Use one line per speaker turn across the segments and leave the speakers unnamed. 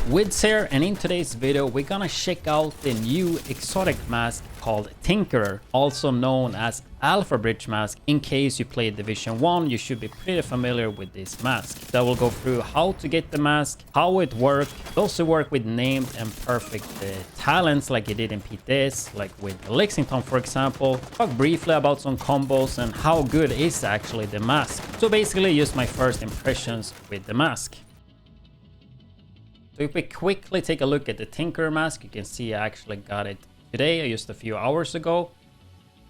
widdz here, and in today's video we're gonna check out the new exotic mask called Tinkerer, also known as Alpha Bridge mask. In case you played Division 1, you should be pretty familiar with this mask. So I will go through how to get the mask, how it works, also work with named and perfect talents like it did in PTS, like with Lexington for example. Talk briefly about some combos and how good is actually the mask. So basically just my first impressions with the mask. So if we quickly take a look at the Tinkerer mask, you can see I actually got it today, just a few hours ago.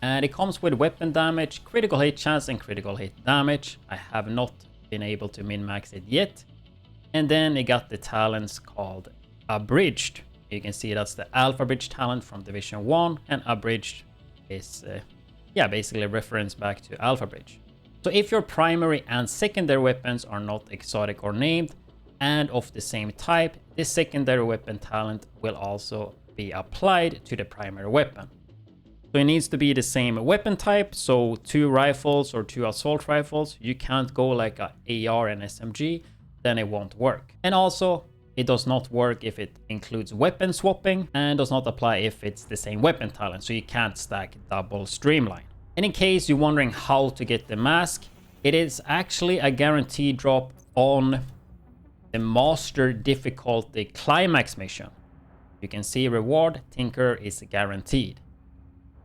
And it comes with weapon damage, critical hit chance, and critical hit damage. I have not been able to min-max it yet. And then it got the talents called Abridged. You can see that's the Alpha Bridge talent from Division 1, and Abridged is, basically a reference back to Alpha Bridge. So if your primary and secondary weapons are not exotic or named, and of the same type, this secondary weapon talent will also be applied to the primary weapon. So it needs to be the same weapon type, so 2 rifles or 2 assault rifles. You can't go like a AR and SMG, then it won't work. And also, it does not work if it includes weapon swapping, and does not apply if it's the same weapon talent, so you can't stack double streamline. And in case you're wondering how to get the mask, it is actually a guaranteed drop on the master difficulty climax mission. You can see reward Tinkerer is guaranteed.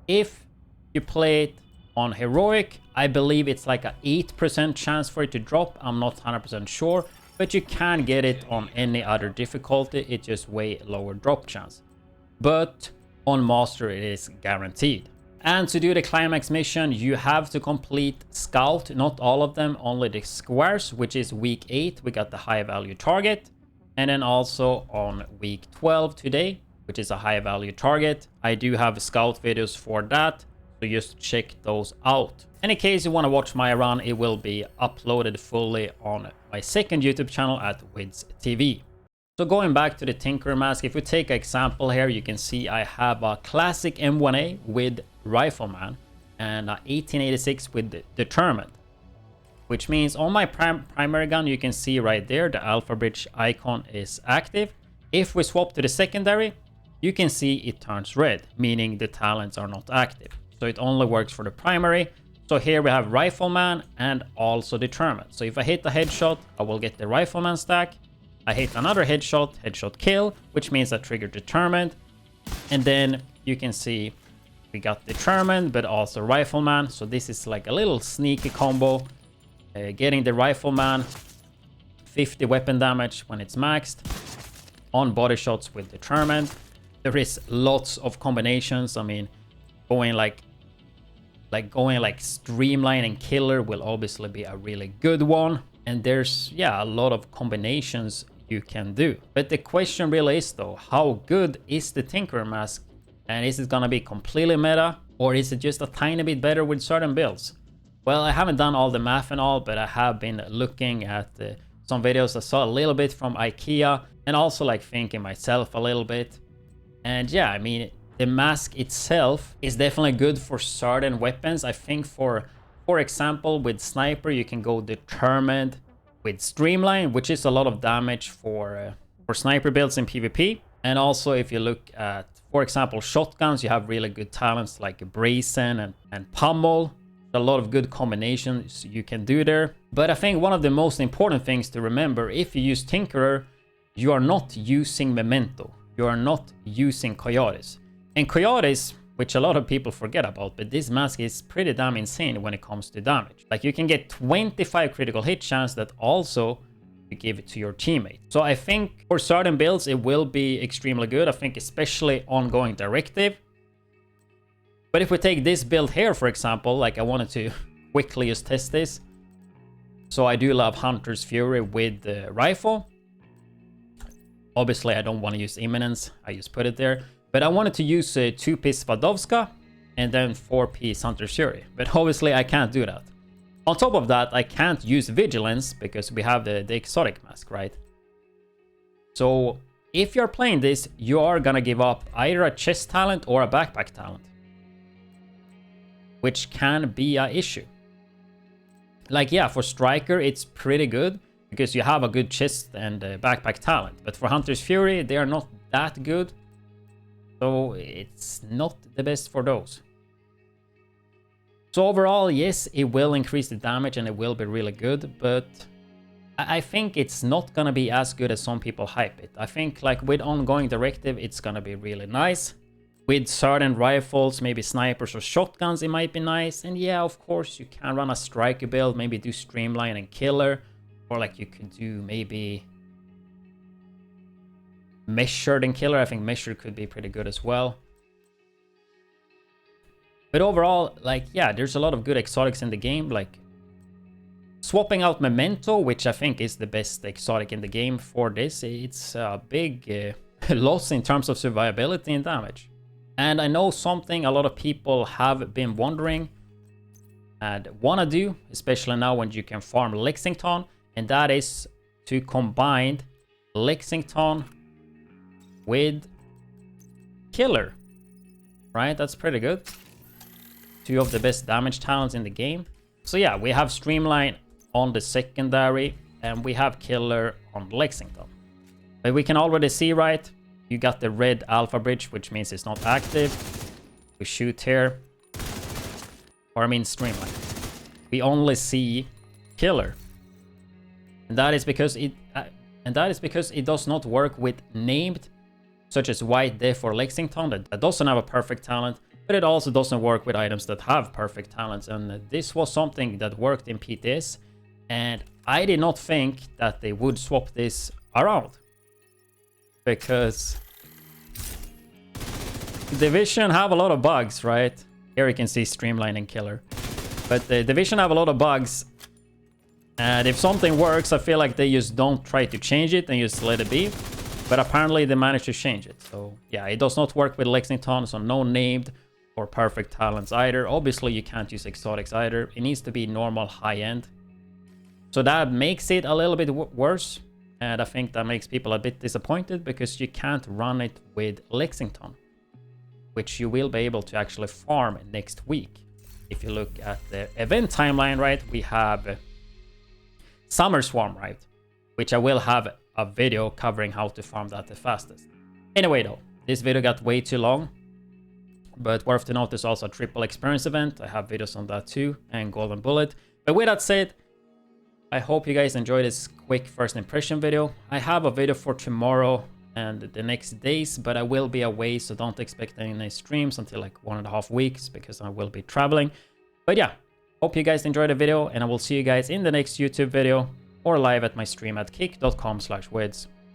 If you play it on heroic, I believe it's like a 8% chance for it to drop. I'm not 100% sure, but you can get it on any other difficulty. It's just way lower drop chance. But on master it is guaranteed. And to do the climax mission, you have to complete scout, not all of them, only the squares, which is week 8. We got the high value target. And then also on week 12 today, which is a high value target. I do have scout videos for that, so just check those out. And in case you want to watch my run, it will be uploaded fully on my second YouTube channel at widdz TV. So going back to the Tinkerer mask, if we take an example here, you can see I have a classic M1A with Rifleman and a 1886 with Determined, which means on my primary gun, you can see right there, the Alpha Bridge icon is active. If we swap to the secondary, you can see it turns red, meaning the talents are not active. So it only works for the primary. So here we have Rifleman and also Determined. So if I hit a headshot, I will get the Rifleman stack. I hit another headshot kill, which means I trigger Determined. And then you can see we got Determined, but also Rifleman. So this is like a little sneaky combo. Getting the Rifleman, 50 weapon damage when it's maxed. On body shots with Determined. There is lots of combinations. I mean, going like Streamline and Killer will obviously be a really good one. And there's, a lot of combinations you can do. But the question really is though, how good is the Tinkerer mask? And is it gonna be completely meta? Or is it just a tiny bit better with certain builds? Well, I haven't done all the math and all, but I have been looking at some videos. I saw a little bit from IKEA and also like thinking myself a little bit. And I mean, the mask itself is definitely good for certain weapons. I think for example, with Sniper, you can go Determined with Streamline, which is a lot of damage for Sniper builds in PvP. And also, if you look at, for example, shotguns, you have really good talents like Brazen and Pummel. A lot of good combinations you can do there. But I think one of the most important things to remember, if you use Tinkerer, you are not using Memento. You are not using Coyotes. And Coyotes, which a lot of people forget about, but this mask is pretty damn insane when it comes to damage. Like you can get 25 critical hit chance that also you give it to your teammate. So I think for certain builds, it will be extremely good. I think especially ongoing directive. But if we take this build here, for example, like I wanted to quickly just test this. So I do love Hunter's Fury with the rifle. Obviously, I don't want to use Imminence. I just put it there. But I wanted to use 2-piece Spadovska and then 4-piece Hunter's Fury. But obviously, I can't do that. On top of that, I can't use Vigilance because we have the exotic mask, right? So if you're playing this, you are gonna give up either a chest talent or a backpack talent, which can be an issue. Like, for Striker, it's pretty good. because you have a good chest and backpack talent. But for Hunter's Fury, they are not that good, so it's not the best for those. So overall, yes, it will increase the damage and it will be really good, but I think it's not gonna be as good as some people hype it. I think like with ongoing directive, it's gonna be really nice. With certain rifles, maybe snipers or shotguns, it might be nice. And yeah, of course, you can run a striker build, maybe do streamline and killer, or like you could do maybe measured and killer. I think measured could be pretty good as well. But overall, like, yeah, there's a lot of good exotics in the game, like swapping out Memento, which I think is the best exotic in the game for this. It's a big loss in terms of survivability and damage. And I know something a lot of people have been wondering and want to do, especially now when you can farm Lexington, and that is to combine Lexington with killer, right? That's pretty good. Two of the best damage talents in the game. So yeah, we have Streamline on the secondary and we have Killer on Lexington. But we can already see, right, you got the red alpha bridge, which means it's not active. We shoot here, or I mean Streamline. We only see Killer, and that is because it does not work with named, such as White Death or Lexington, that doesn't have a perfect talent. But it also doesn't work with items that have perfect talents, and this was something that worked in PTS, and I did not think that they would swap this around, because Division have a lot of bugs, right? Here you can see Streamline and Killer, but the Division have a lot of bugs, and if something works, I feel like they just don't try to change it and just let it be, but apparently they managed to change it. So yeah, it does not work with Lexington, so no named or perfect talents either. Obviously you can't use exotics either. It needs to be normal high-end, so that makes it a little bit worse, and I think that makes people a bit disappointed because you can't run it with Lexington, which you will be able to actually farm next week. If you look at the event timeline, right, we have Summer Swarm, right, which I will have a video covering how to farm that the fastest. Anyway though, this video got way too long, but worth to note, there's also a triple experience event. I have videos on that too, and Golden Bullet. But with that said, I hope you guys enjoyed this quick first impression video. I have a video for tomorrow and the next days, but I will be away, so don't expect any streams until like 1.5 weeks because I will be traveling. But yeah, hope you guys enjoyed the video, and I will see you guys in the next YouTube video or live at my stream at kick.com/widdz.